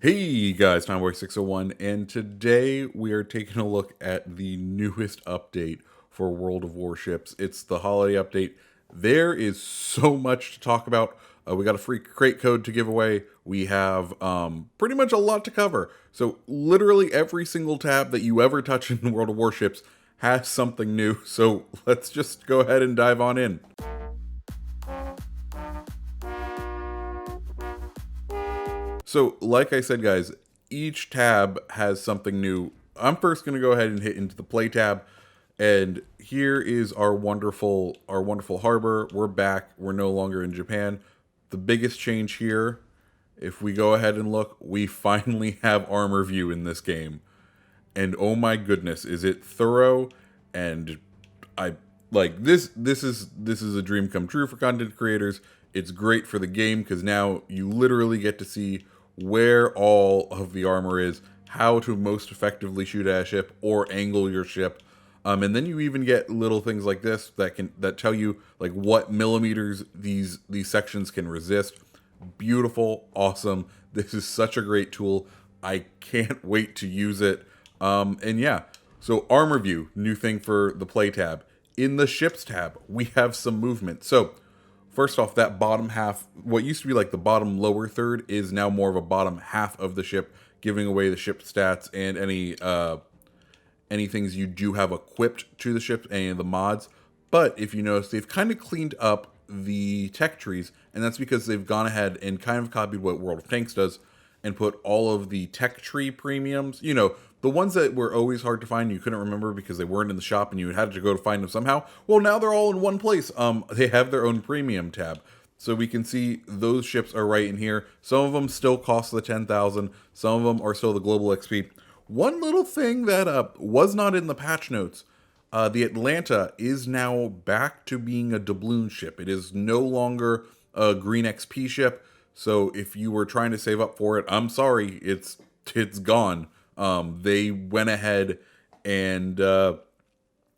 Hey guys, Timeboy601, and today we are taking a look at the newest update for World of Warships. It's the holiday update. There is so much to talk about. We got a free crate code to give away. We have pretty much a lot to cover. So literally every single tab that you ever touch in World of Warships has something new. So let's just go ahead and dive on in. So, like I said, guys, each tab has something new. I'm first going to go ahead and hit into the play tab, and here is our wonderful harbor. We're back. We're no longer in Japan. The biggest change here, if we go ahead and look, we finally have armor view in this game, and oh my goodness, is it thorough? And I like this. This is a dream come true for content creators. It's great for the game because now you literally get to see where all of the armor is, how to most effectively shoot at a ship or angle your ship. And then you even get little things like this that tell you like what millimeters these sections can resist. Beautiful, awesome. This is such a great tool. I can't wait to use it. And yeah, so armor view, new thing for the play tab. In the ships tab, we have some movement. So first off, that bottom half, what used to be like the bottom lower third, is now more of a bottom half of the ship, giving away the ship stats and any things you do have equipped to the ship, any of the mods. But if you notice, they've kind of cleaned up the tech trees, and that's because they've gone ahead and kind of copied what World of Tanks does and put all of the tech tree premiums, the ones that were always hard to find, you couldn't remember because they weren't in the shop and you had to go to find them somehow. Well, now they're all in one place. They have their own premium tab. So we can see those ships are right in here. Some of them still cost the 10,000. Some of them are still the global XP. One little thing that was not in the patch notes, the Atlanta is now back to being a doubloon ship. It is no longer a green XP ship. So if you were trying to save up for it, I'm sorry, it's gone. They went ahead and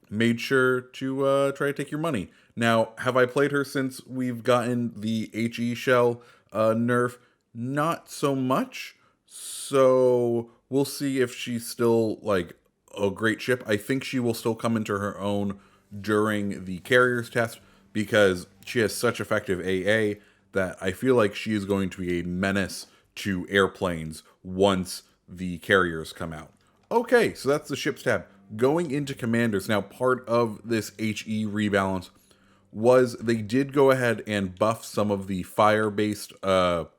made sure to try to take your money. Now, have I played her since we've gotten the HE shell nerf? Not so much. So we'll see if she's still like a great ship. I think she will still come into her own during the carriers test because she has such effective AA that I feel like she is going to be a menace to airplanes once the carriers come out. Okay, so that's the ships tab. Going into commanders, now part of this HE rebalance was they did go ahead and buff some of the fire-based stats.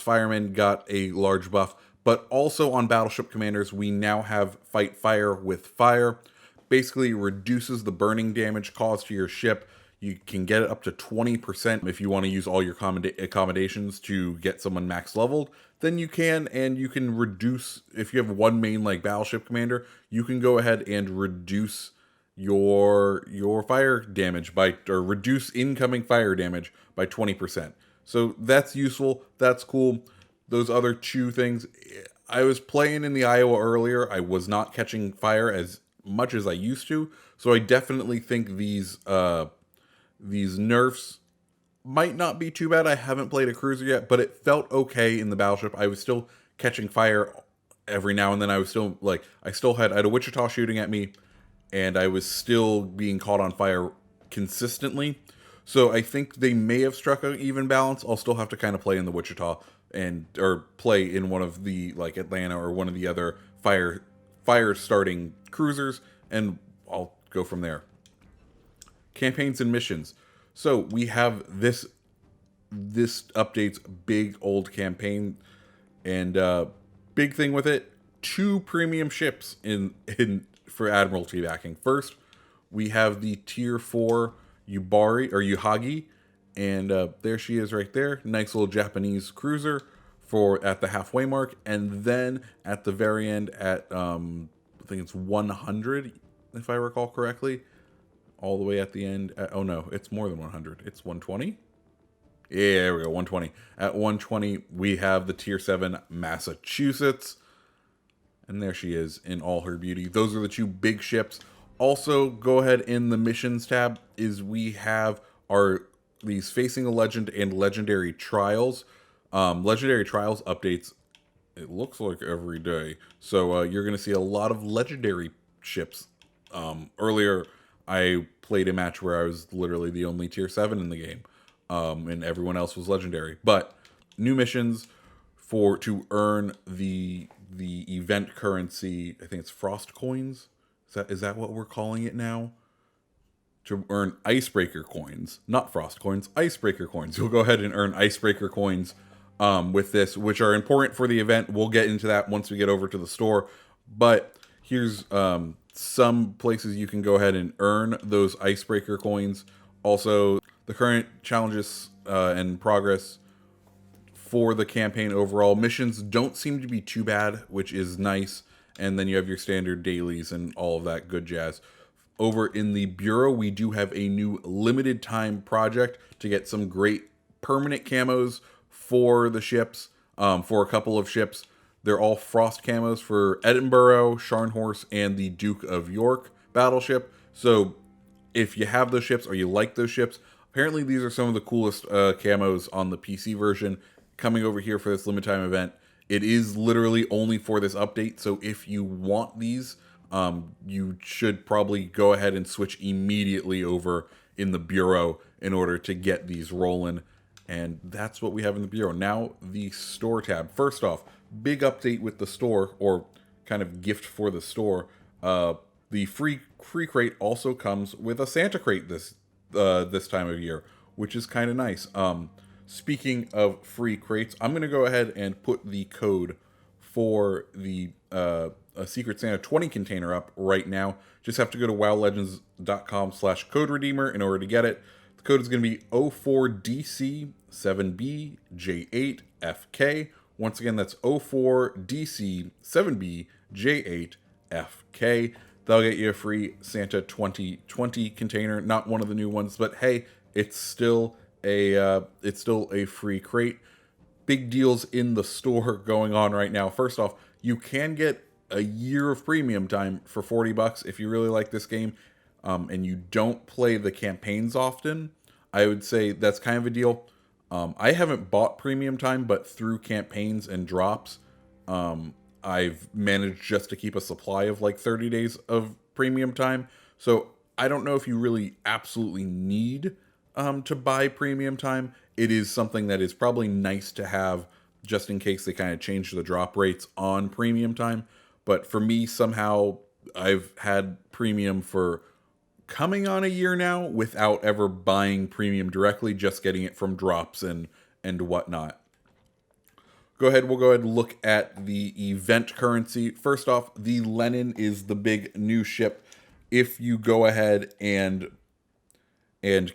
Firemen got a large buff, but also on battleship commanders, we now have fight fire with fire. Basically reduces the burning damage caused to your ship. You can get it up to 20% if you want to use all your accommodations to get someone max leveled. Then you can, and you can reduce, if you have one main like battleship commander, you can go ahead and reduce your fire damage or reduce incoming fire damage by 20%. So that's useful. That's cool. Those other two things, I was playing in the Iowa earlier. I was not catching fire as much as I used to. So I definitely think these nerfs might not be too bad. I haven't played a cruiser yet, but it felt okay in the battleship. I was still catching fire every now and then. I had a Wichita shooting at me, and I was still being caught on fire consistently. So I think they may have struck an even balance. I'll still have to kind of play in the Wichita or play in one of the like Atlanta or one of the other fire starting cruisers, and I'll go from there. Campaigns and missions. So we have this update's big old campaign, and big thing with it, 2 premium ships in for Admiralty backing. First, we have the tier 4 Yuhagi, and there she is right there. Nice little Japanese cruiser at the halfway mark, and then at the very end at I think it's 100 if I recall correctly. All the way at the end. Oh no, it's more than 100. It's 120. Yeah, there we go, 120. At 120, we have the tier 7 Massachusetts. And there she is in all her beauty. Those are the 2 big ships. Also, go ahead in the missions tab we have these Facing a Legend and Legendary Trials. Legendary Trials updates, it looks like every day. So you're going to see a lot of legendary ships. Earlier, I played a match where I was literally the only tier 7 in the game, and everyone else was legendary. But new missions to earn the event currency. I think it's Frost coins. Is that what we're calling it now? To earn icebreaker coins, not frost coins, icebreaker coins. You'll go ahead and earn icebreaker coins with this, which are important for the event. We'll get into that once we get over to the store. But here's some places you can go ahead and earn those icebreaker coins. Also, the current challenges and progress for the campaign overall. Missions don't seem to be too bad, which is nice. And then you have your standard dailies and all of that good jazz. Over in the Bureau, we do have a new limited time project to get some great permanent camos for the ships, for a couple of ships. They're all frost camos for Edinburgh, Scharnhorst, and the Duke of York battleship. So if you have those ships or you like those ships, apparently these are some of the coolest camos on the PC version coming over here for this limited time event. It is literally only for this update, so if you want these, you should probably go ahead and switch immediately over in the Bureau in order to get these rolling. And that's what we have in the Bureau. Now, the store tab. First off, big update with the store, or kind of gift for the store. The free crate also comes with a Santa crate this time of year, which is kind of nice. Speaking of free crates, I'm going to go ahead and put the code for the a Secret Santa 20 container up right now. Just have to go to wowlegends.com/code redeemer in order to get it. The code is going to be 04DC7BJ8FK. Once again, that's 04DC7BJ8FK. That'll get you a free Santa 2020 container. Not one of the new ones, but hey, it's still a free crate. Big deals in the store going on right now. First off, you can get a year of premium time for $40 if you really like this game, and you don't play the campaigns often. I would say that's kind of a deal. I haven't bought premium time, but through campaigns and drops, I've managed just to keep a supply of like 30 days of premium time. So I don't know if you really absolutely need to buy premium time. It is something that is probably nice to have just in case they kind of change the drop rates on premium time. But for me, somehow I've had premium for coming on a year now without ever buying premium directly, just getting it from drops and whatnot. We'll go ahead and look at the event currency. First off, the Lenin is the big new ship. If you go ahead and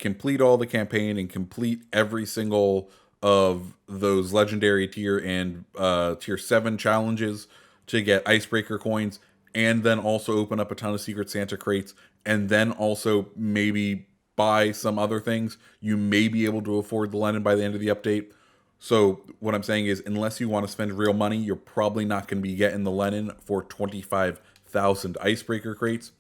complete all the campaign and complete every single of those legendary tier and tier 7 challenges to get icebreaker coins, and then also open up a ton of Secret Santa crates, and then also maybe buy some other things, you may be able to afford the Lenin by the end of the update. So what I'm saying is, unless you want to spend real money, you're probably not going to be getting the Lenin for 25,000 icebreaker crates.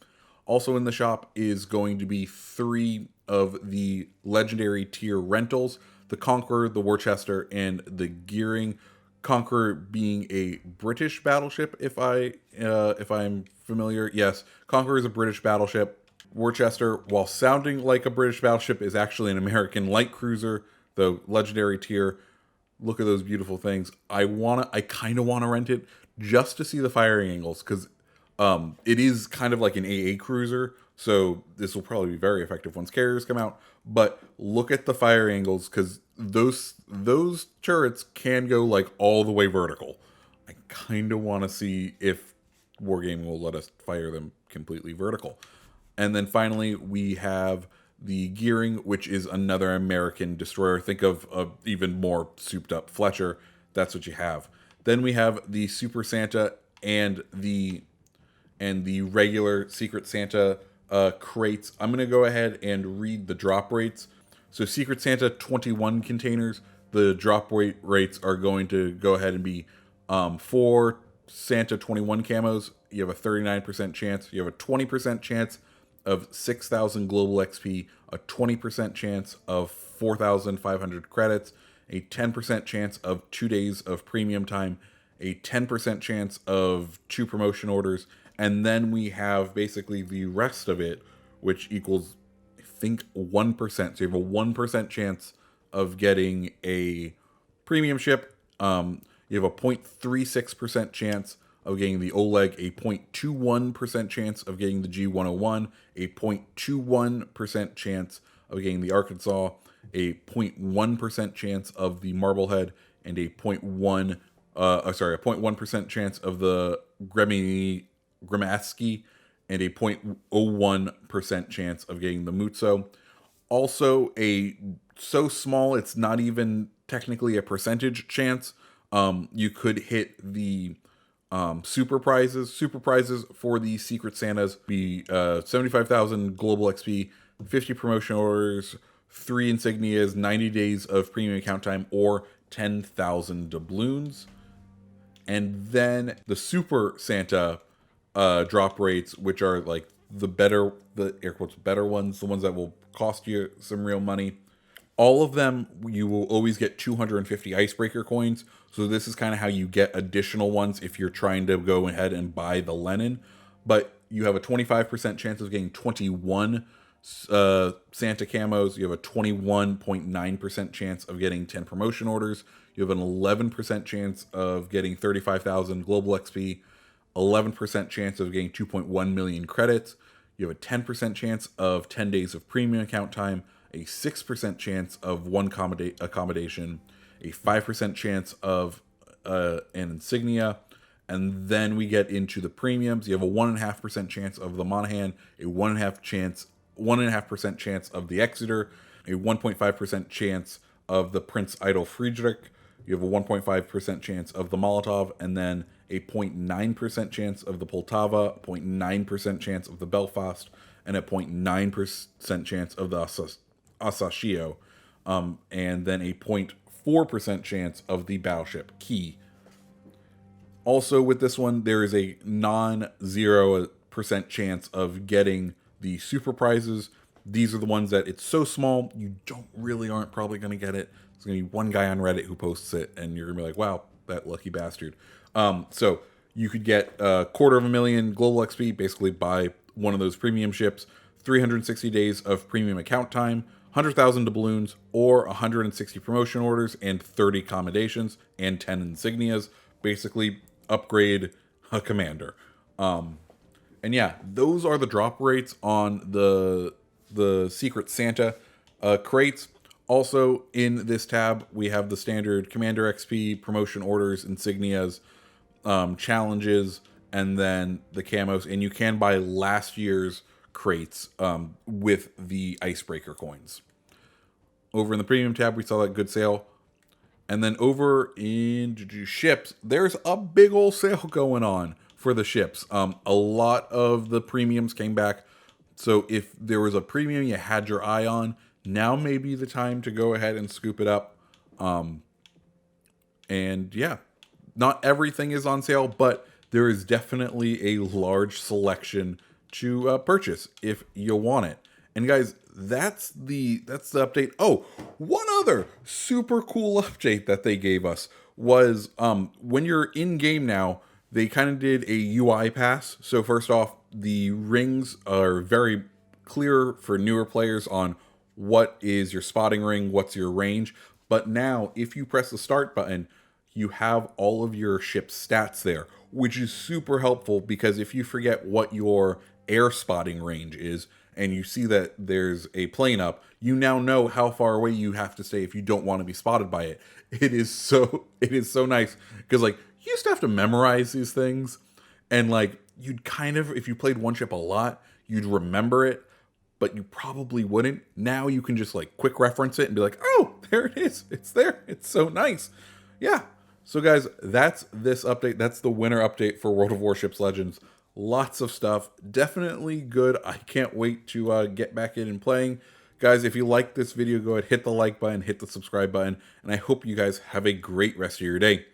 Also in the shop is going to be 3 of the legendary tier rentals: the Conqueror, the Worcester, and the Gearing. Conqueror being a British battleship, if I'm familiar. Yes, Conqueror is a British battleship. Worcester, while sounding like a British battleship, is actually an American light cruiser, the legendary tier. Look at those beautiful things. I kind of want to rent it just to see the firing angles, because it is kind of like an AA cruiser, so this will probably be very effective once carriers come out. But look at the fire angles, because those turrets can go like all the way vertical. I kind of want to see if Wargaming will let us fire them completely vertical. And then finally, we have the Gearing, which is another American destroyer. Think of a even more souped up Fletcher. That's what you have. Then we have the Super Santa and the regular Secret Santa crates. I'm going to go ahead and read the drop rates. So Secret Santa 21 containers, the drop rates are going to go ahead and be for Santa 21 camos, you have a 39% chance. You have a 20% chance of 6,000 global XP, a 20% chance of 4,500 credits, a 10% chance of 2 days of premium time, a 10% chance of 2 promotion orders, and then we have basically the rest of it, which equals, I think, 1%. So you have a 1% chance of getting a premium ship. You have a 0.36% chance of getting the Oleg, a 0.21% chance of getting the G101, a 0.21% chance of getting the Arkansas, a 0.1% chance of the Marblehead, and a 0.1% chance of the Gremaski, and a 0.01% chance of getting the Mutso. Also, so small it's not even technically a percentage chance. You could hit the super prizes. Super prizes for the Secret Santas be 75,000 global XP, 50 promotion orders, 3 insignias, 90 days of premium account time, or 10,000 doubloons. And then the Super Santa drop rates, which are like the air quotes better ones, the ones that will cost you some real money. All of them, you will always get 250 icebreaker coins. So this is kind of how you get additional ones if you're trying to go ahead and buy the Lenin. But you have a 25% chance of getting 21 Santa camos. You have a 21.9% chance of getting 10 promotion orders. You have an 11% chance of getting 35,000 global XP, 11% chance of getting 2.1 million credits. You have a 10% chance of 10 days of premium account time, a 6% chance of one accommodation, a 5% chance of an insignia, and then we get into the premiums. You have a 1.5% chance of the Monahan, a 1.5% chance of the Exeter, a 1.5% chance of the Prince Idol Friedrich. You have a 1.5% chance of the Molotov, and then a 0.9% chance of the Poltava, 0.9% chance of the Belfast, and a 0.9% chance of the Asashio, and then a 0.4% chance of the Battleship Key. Also with this one, there is a non-0% chance of getting the super prizes. These are the ones that it's so small, you aren't probably going to get it. There's going to be one guy on Reddit who posts it, and you're going to be like, wow, that lucky bastard. So you could get 250,000 global XP, basically buy one of those premium ships, 360 days of premium account time, 100,000 doubloons, or 160 promotion orders, and 30 commendations, and 10 insignias. Basically, upgrade a commander. And yeah, those are the drop rates on the Secret Santa crates. Also, in this tab, we have the standard Commander XP, promotion orders, insignias, challenges, and then the camos. And you can buy last year's crates with the icebreaker coins. Over in the premium tab, we saw that good sale. And then over in ships, there's a big old sale going on for the ships. A lot of the premiums came back. So if there was a premium you had your eye on, now may be the time to go ahead and scoop it up. And yeah, not everything is on sale, but there is definitely a large selection to purchase if you want it. And guys, that's the update. Oh, one other super cool update that they gave us was when you're in game now, they kind of did a UI pass. So first off, the rings are very clear for newer players on what is your spotting ring, what's your range. But now, if you press the start button, you have all of your ship's stats there, which is super helpful because if you forget what your air spotting range is, and you see that there's a plane up, you now know how far away you have to stay if you don't want to be spotted by it. It is so nice because like you used to have to memorize these things, and like you'd kind of, if you played one ship a lot, you'd remember it, but you probably wouldn't. Now you can just like quick reference it and be like, oh, there it is. It's there. It's so nice. Yeah. So guys, that's this update. That's the winter update for World of Warships Legends. Lots of stuff. Definitely good. I can't wait to get back in and playing. Guys, if you like this video, go ahead, hit the like button, hit the subscribe button, and I hope you guys have a great rest of your day.